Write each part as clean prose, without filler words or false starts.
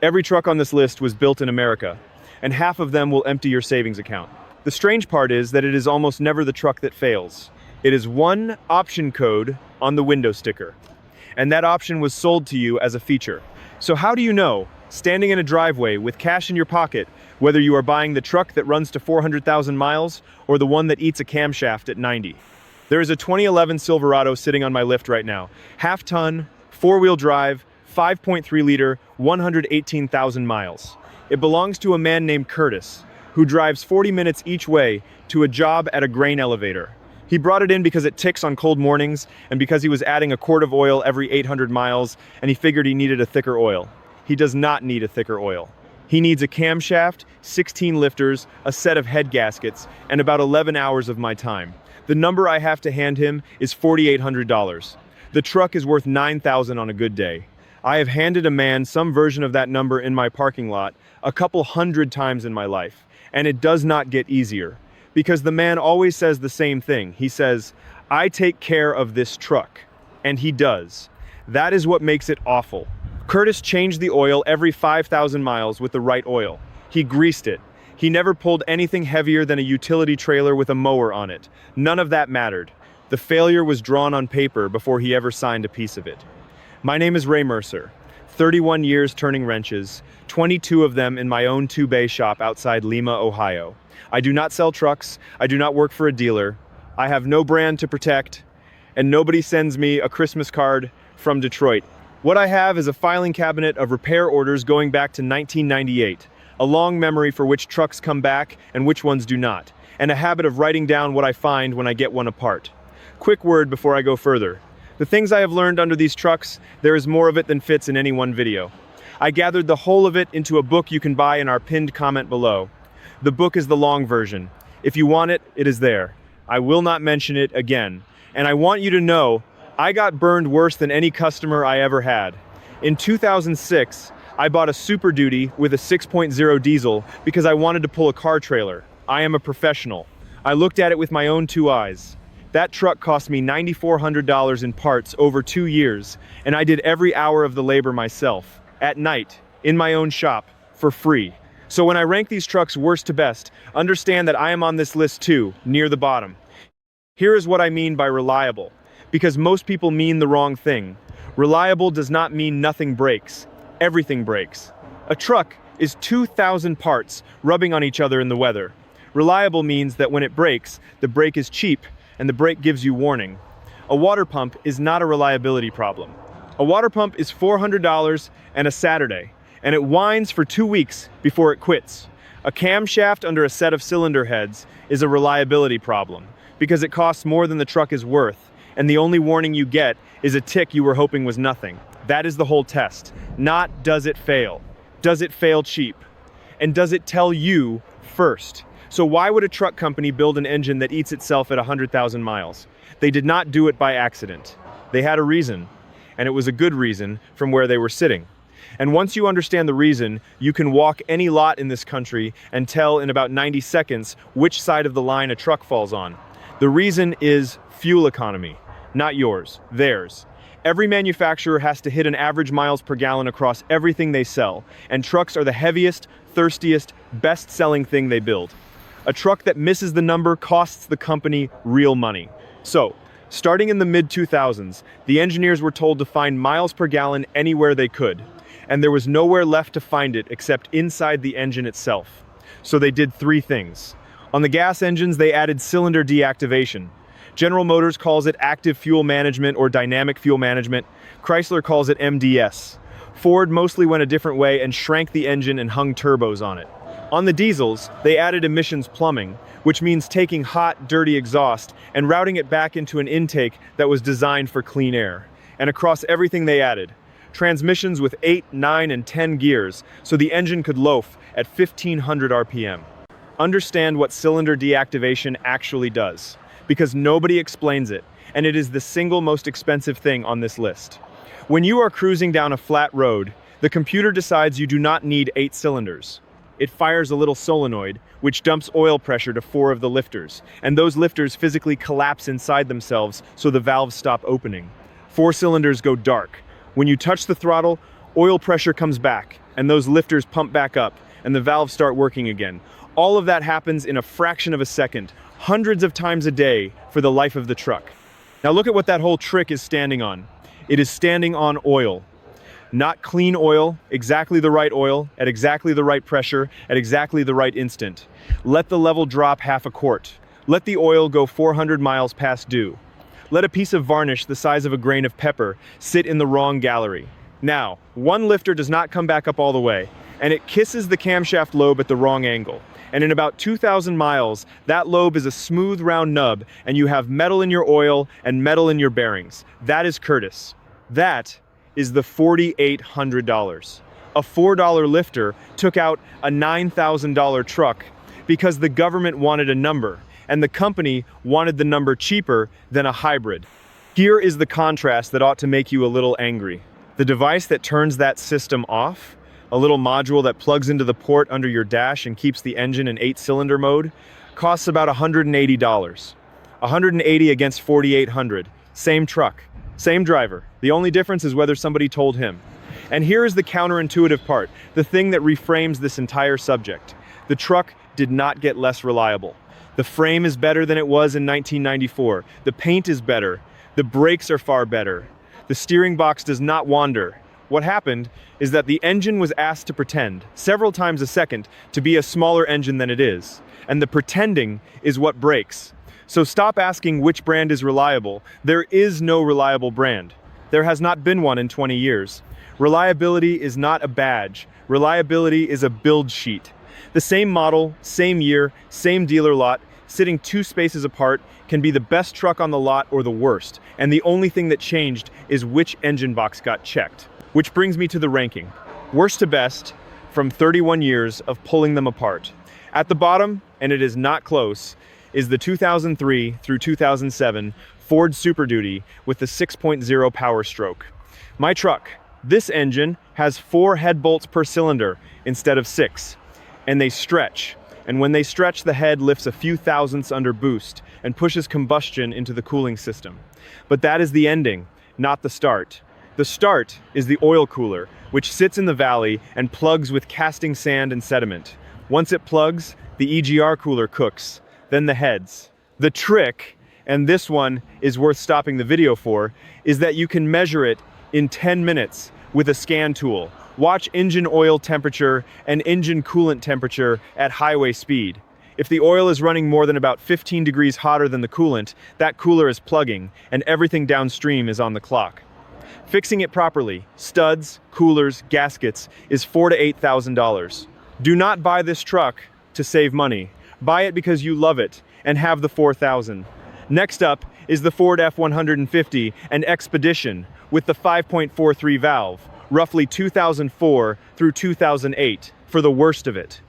Every truck on this list was built in America, and half of them will empty your savings account. The strange part is that it is almost never the truck that fails. It is one option code on the window sticker, and that option was sold to you as a feature. So how do you know, standing in a driveway with cash in your pocket, whether you are buying the truck that runs to 400,000 miles or the one that eats a camshaft at 90? There is a 2011 Silverado sitting on my lift right now. Half-ton, four-wheel drive, 5.3 liter, 118,000 miles. It belongs to a man named Curtis, who drives 40 minutes each way to a job at a grain elevator. He brought it in because it ticks on cold mornings and because he was adding a quart of oil every 800 miles and he figured he needed a thicker oil. He does not need a thicker oil. He needs a camshaft, 16 lifters, a set of head gaskets, and about 11 hours of my time. The number I have to hand him is $4,800. The truck is worth $9,000 on a good day. I have handed a man some version of that number in my parking lot a couple hundred times in my life, and it does not get easier, because the man always says the same thing. He says, "I take care of this truck," and he does. That is what makes it awful. Curtis changed the oil every 5,000 miles with the right oil. He greased it. He never pulled anything heavier than a utility trailer with a mower on it. None of that mattered. The failure was drawn on paper before he ever signed a piece of it. My name is Ray Mercer, 31 years turning wrenches, 22 of them in my own two-bay shop outside Lima, Ohio. I do not sell trucks, I do not work for a dealer, I have no brand to protect, and nobody sends me a Christmas card from Detroit. What I have is a filing cabinet of repair orders going back to 1998, a long memory for which trucks come back and which ones do not, and a habit of writing down what I find when I get one apart. Quick word before I go further. The things I have learned under these trucks, there is more of it than fits in any one video. I gathered the whole of it into a book you can buy in our pinned comment below. The book is the long version. If you want it, it is there. I will not mention it again. And I want you to know, I got burned worse than any customer I ever had. In 2006, I bought a Super Duty with a 6.0 diesel because I wanted to pull a car trailer. I am a professional. I looked at it with my own two eyes. That truck cost me $9,400 in parts over 2 years, and I did every hour of the labor myself, at night, in my own shop, for free. So when I rank these trucks worst to best, understand that I am on this list too, near the bottom. Here is what I mean by reliable, because most people mean the wrong thing. Reliable does not mean nothing breaks. Everything breaks. A truck is 2,000 parts rubbing on each other in the weather. Reliable means that when it breaks, the brake is cheap, and the brake gives you warning. A water pump is not a reliability problem. A water pump is $400 and a Saturday, and it whines for 2 weeks before it quits. A camshaft under a set of cylinder heads is a reliability problem, because it costs more than the truck is worth, and the only warning you get is a tick you were hoping was nothing. That is the whole test. Not does it fail. Does it fail cheap? And does it tell you first? So why would a truck company build an engine that eats itself at 100,000 miles? They did not do it by accident. They had a reason, and it was a good reason from where they were sitting. And once you understand the reason, you can walk any lot in this country and tell in about 90 seconds which side of the line a truck falls on. The reason is fuel economy, not yours, theirs. Every manufacturer has to hit an average miles per gallon across everything they sell, and trucks are the heaviest, thirstiest, best-selling thing they build. A truck that misses the number costs the company real money. So, starting in the mid-2000s, the engineers were told to find miles per gallon anywhere they could, and there was nowhere left to find it except inside the engine itself. So they did 3 things. On the gas engines, they added cylinder deactivation. General Motors calls it active fuel management or dynamic fuel management. Chrysler calls it MDS. Ford mostly went a different way and shrank the engine and hung turbos on it. On the diesels, they added emissions plumbing, which means taking hot, dirty exhaust and routing it back into an intake that was designed for clean air. And across everything they added, transmissions with 8, 9, and 10 gears, so the engine could loaf at 1,500 RPM. Understand what cylinder deactivation actually does, because nobody explains it, and it is the single most expensive thing on this list. When you are cruising down a flat road, the computer decides you do not need 8 cylinders. It fires a little solenoid, which dumps oil pressure to 4 of the lifters, and those lifters physically collapse inside themselves so the valves stop opening. 4 cylinders go dark. When you touch the throttle, oil pressure comes back, and those lifters pump back up, and the valves start working again. All of that happens in a fraction of a second, hundreds of times a day for the life of the truck. Now look at what that whole trick is standing on. It is standing on oil. Not clean oil, exactly the right oil, at exactly the right pressure, at exactly the right instant. Let the level drop half a quart. Let the oil go 400 miles past due. Let a piece of varnish the size of a grain of pepper sit in the wrong gallery. Now, one lifter does not come back up all the way, and it kisses the camshaft lobe at the wrong angle. And in about 2,000 miles, that lobe is a smooth round nub, and you have metal in your oil and metal in your bearings. That is Curtis. That is the $4,800. A $4 lifter took out a $9,000 truck because the government wanted a number, and the company wanted the number cheaper than a hybrid. Here is the contrast that ought to make you a little angry. The device that turns that system off, a little module that plugs into the port under your dash and keeps the engine in 8-cylinder mode, costs about $180. $180 against $4,800. Same truck, same driver. The only difference is whether somebody told him. And here is the counterintuitive part, the thing that reframes this entire subject. The truck did not get less reliable. The frame is better than it was in 1994. The paint is better. The brakes are far better. The steering box does not wander. What happened is that the engine was asked to pretend, several times a second, to be a smaller engine than it is. And the pretending is what breaks. So stop asking which brand is reliable. There is no reliable brand. There has not been one in 20 years. Reliability is not a badge. Reliability is a build sheet. The same model, same year, same dealer lot, sitting 2 spaces apart, can be the best truck on the lot or the worst. And the only thing that changed is which engine box got checked. Which brings me to the ranking. Worst to best, from 31 years of pulling them apart. At the bottom, and it is not close, is the 2003 through 2007 Ford Super Duty with the 6.0 Power Stroke. My truck, this engine has 4 head bolts per cylinder instead of 6, and they stretch. And when they stretch, the head lifts a few thousandths under boost and pushes combustion into the cooling system. But that is the ending, not the start. The start is the oil cooler, which sits in the valley and plugs with casting sand and sediment. Once it plugs, the EGR cooler cooks, then the heads. The trick, and this one is worth stopping the video for, is that you can measure it in 10 minutes with a scan tool. Watch engine oil temperature and engine coolant temperature at highway speed. If the oil is running more than about 15 degrees hotter than the coolant, that cooler is plugging, and everything downstream is on the clock. Fixing it properly, studs, coolers, gaskets, is $4,000 to $8,000. Do not buy this truck to save money. Buy it because you love it and have the $4,000. Next up is the Ford F-150 and Expedition with the 5.43 valve, roughly 2004 through 2008, for the worst of it.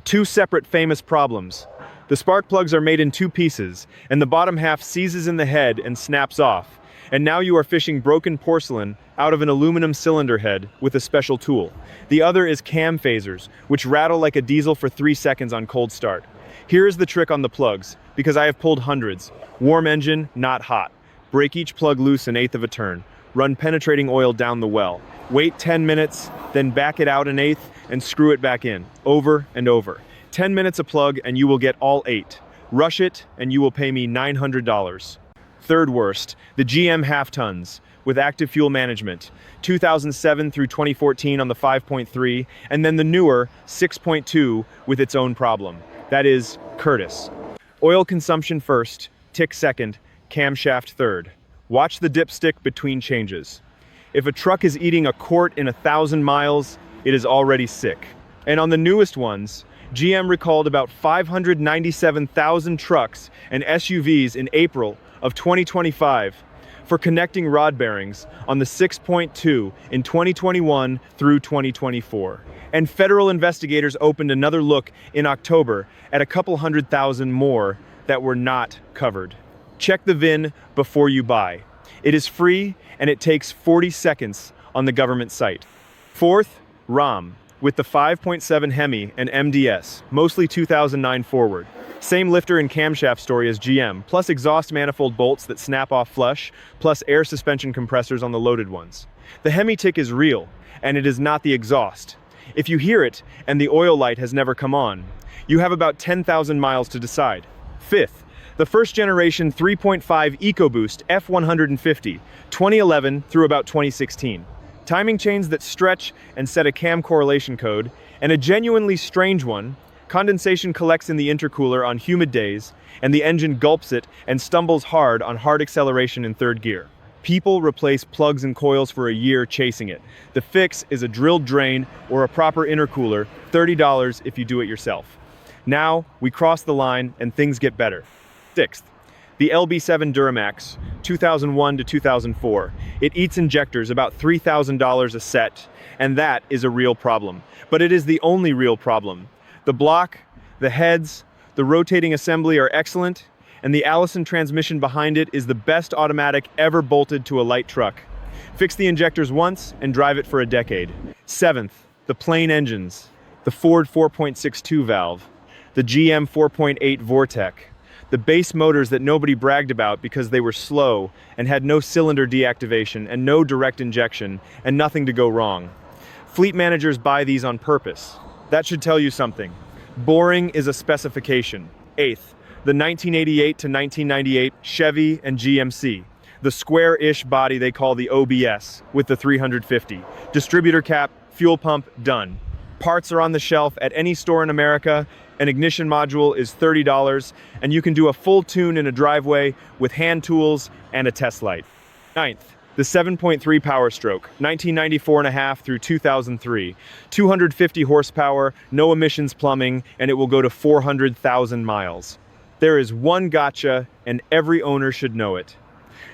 2 separate famous problems. The spark plugs are made in 2 pieces, and the bottom half seizes in the head and snaps off. And now you are fishing broken porcelain out of an aluminum cylinder head with a special tool. The other is cam phasers, which rattle like a diesel for 3 seconds on cold start. Here is the trick on the plugs, because I have pulled hundreds. Warm engine, not hot. Break each plug loose 1/8 of a turn. Run penetrating oil down the well. Wait 10 minutes, then back it out 1/8 and screw it back in, over and over. 10 minutes a plug and you will get all 8. Rush it and you will pay me $900. Third worst, the GM half-tons with active fuel management, 2007 through 2014 on the 5.3, and then the newer 6.2 with its own problem. That is Curtis. Oil consumption first, tick second, camshaft third. Watch the dipstick between changes. If a truck is eating a quart in 1,000 miles, it is already sick. And on the newest ones, GM recalled about 597,000 trucks and SUVs in April of 2025 for connecting rod bearings on the 6.2 in 2021 through 2024. And federal investigators opened another look in October at a couple 100,000 more that were not covered. Check the VIN before you buy. It is free and it takes 40 seconds on the government site. Fourth, Ram with the 5.7 Hemi and MDS, mostly 2009 forward. Same lifter and camshaft story as GM, plus exhaust manifold bolts that snap off flush, plus air suspension compressors on the loaded ones. The Hemi tick is real, and it is not the exhaust. If you hear it and the oil light has never come on, you have about 10,000 miles to decide. Fifth, the first generation 3.5 EcoBoost F150, 2011 through about 2016. Timing chains that stretch and set a cam correlation code, and a genuinely strange one, condensation collects in the intercooler on humid days, and the engine gulps it and stumbles hard on hard acceleration in third gear. People replace plugs and coils for a year chasing it. The fix is a drilled drain or a proper intercooler, $30 if you do it yourself. Now, we cross the line and things get better. Sixth, the LB7 Duramax, 2001 to 2004. It eats injectors about $3,000 a set, and that is a real problem. But it is the only real problem. The block, the heads, the rotating assembly are excellent, and the Allison transmission behind it is the best automatic ever bolted to a light truck. Fix the injectors once and drive it for a decade. Seventh, the plain engines. The Ford 4.62 valve, the GM 4.8 Vortec, the base motors that nobody bragged about because they were slow and had no cylinder deactivation and no direct injection and nothing to go wrong. Fleet managers buy these on purpose. That should tell you something. Boring is a specification. Eighth, the 1988 to 1998 Chevy and GMC, the square-ish body they call the OBS with the 350. Distributor cap, fuel pump, done. Parts are on the shelf at any store in America. An ignition module is $30, and you can do a full tune in a driveway with hand tools and a test light. Ninth, the 7.3 Power Stroke, 1994.5 through 2003, 250 horsepower, no emissions plumbing, and it will go to 400,000 miles. There is one gotcha, and every owner should know it.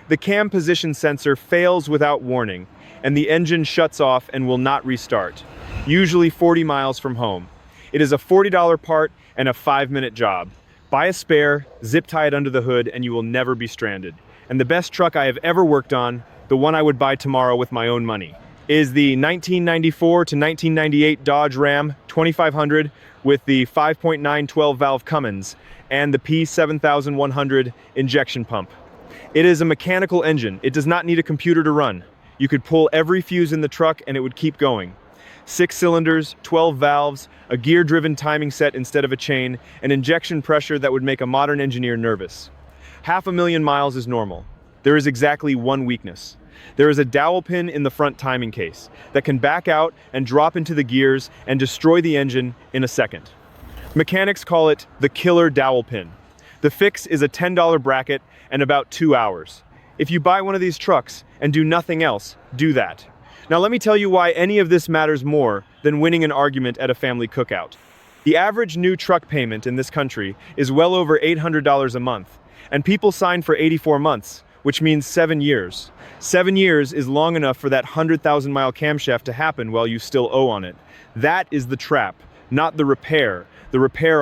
The cam position sensor fails without warning, and the engine shuts off and will not restart, usually 40 miles from home. It is a $40 part and a 5-minute job. Buy a spare, zip tie it under the hood, and you will never be stranded. And the best truck I have ever worked on, the one I would buy tomorrow with my own money, is the 1994 to 1998 Dodge Ram 2500 with the 5.9 12-valve Cummins and the P7100 injection pump. It is a mechanical engine. It does not need a computer to run. You could pull every fuse in the truck and it would keep going. 6 cylinders, 12 valves, a gear-driven timing set instead of a chain, and injection pressure that would make a modern engineer nervous. 500,000 miles is normal. There is exactly one weakness. There is a dowel pin in the front timing case that can back out and drop into the gears and destroy the engine in a second. Mechanics call it the killer dowel pin. The fix is a $10 bracket and about 2 hours. If you buy one of these trucks and do nothing else, do that. Now let me tell you why any of this matters more than winning an argument at a family cookout. The average new truck payment in this country is well over $800 a month, and people sign for 84 months, which means 7 years. 7 years is long enough for that 100,000-mile camshaft to happen while you still owe on it. That is the trap, not the repair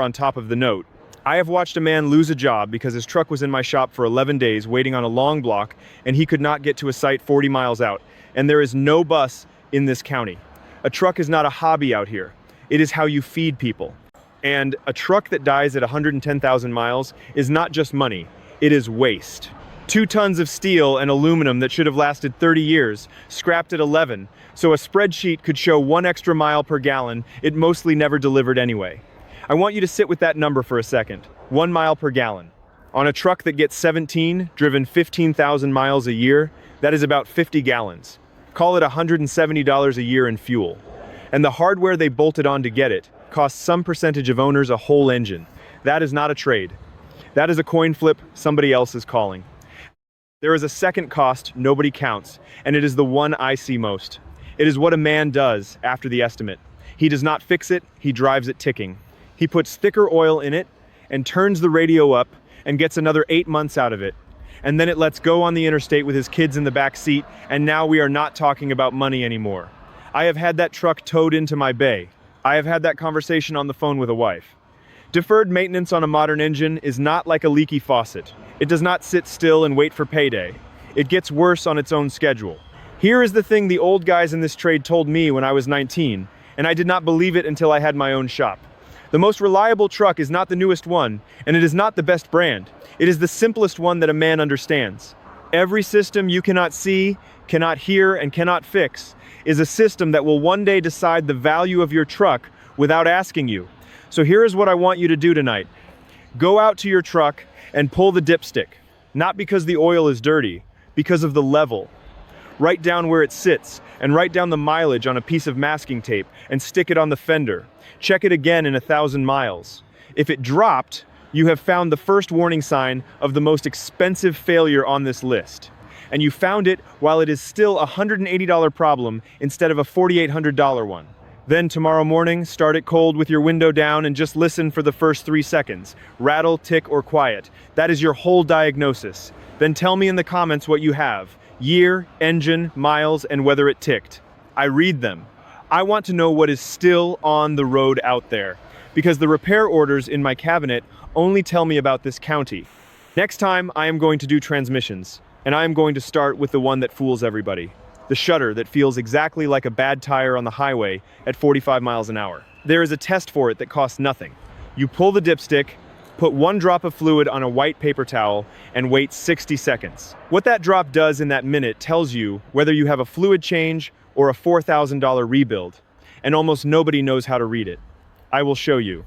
on top of the note. I have watched a man lose a job because his truck was in my shop for 11 days waiting on a long block and he could not get to a site 40 miles out. And there is no bus in this county. A truck is not a hobby out here. It is how you feed people. And a truck that dies at 110,000 miles is not just money, it is waste. 2 tons of steel and aluminum that should have lasted 30 years, scrapped at 11, so a spreadsheet could show 1 extra mile per gallon it mostly never delivered anyway. I want you to sit with that number for a second. 1 mile per gallon. On a truck that gets 17, driven 15,000 miles a year, that is about 50 gallons. Call it $170 a year in fuel. And the hardware they bolted on to get it costs some percentage of owners a whole engine. That is not a trade. That is a coin flip somebody else is calling. There is a second cost nobody counts, and it is the one I see most. It is what a man does after the estimate. He does not fix it, he drives it ticking. He puts thicker oil in it and turns the radio up and gets another 8 months out of it. And then it lets go on the interstate with his kids in the back seat, and now we are not talking about money anymore. I have had that truck towed into my bay. I have had that conversation on the phone with a wife. Deferred maintenance on a modern engine is not like a leaky faucet. It does not sit still and wait for payday. It gets worse on its own schedule. Here is the thing the old guys in this trade told me when I was 19, and I did not believe it until I had my own shop. The most reliable truck is not the newest one, and it is not the best brand. It is the simplest one that a man understands. Every system you cannot see, cannot hear, and cannot fix is a system that will one day decide the value of your truck without asking you. So here is what I want you to do tonight. Go out to your truck and pull the dipstick. Not because the oil is dirty, because of the level. Write down where it sits, and write down the mileage on a piece of masking tape, and stick it on the fender. Check it again in 1,000 miles. If it dropped, you have found the first warning sign of the most expensive failure on this list. And you found it while it is still a $180 problem instead of a $4,800 one. Then tomorrow morning, start it cold with your window down and just listen for the first 3 seconds. Rattle, tick, or quiet. That is your whole diagnosis. Then tell me in the comments what you have. Year, engine, miles, and whether it ticked. I read them. I want to know what is still on the road out there, because the repair orders in my cabinet only tell me about this county. Next time, I am going to do transmissions, and I am going to start with the one that fools everybody. The shudder that feels exactly like a bad tire on the highway at 45 miles an hour. There is a test for it that costs nothing. You pull the dipstick, put 1 drop of fluid on a white paper towel, and wait 60 seconds. What that drop does in that minute tells you whether you have a fluid change or a $4,000 rebuild, and almost nobody knows how to read it. I will show you.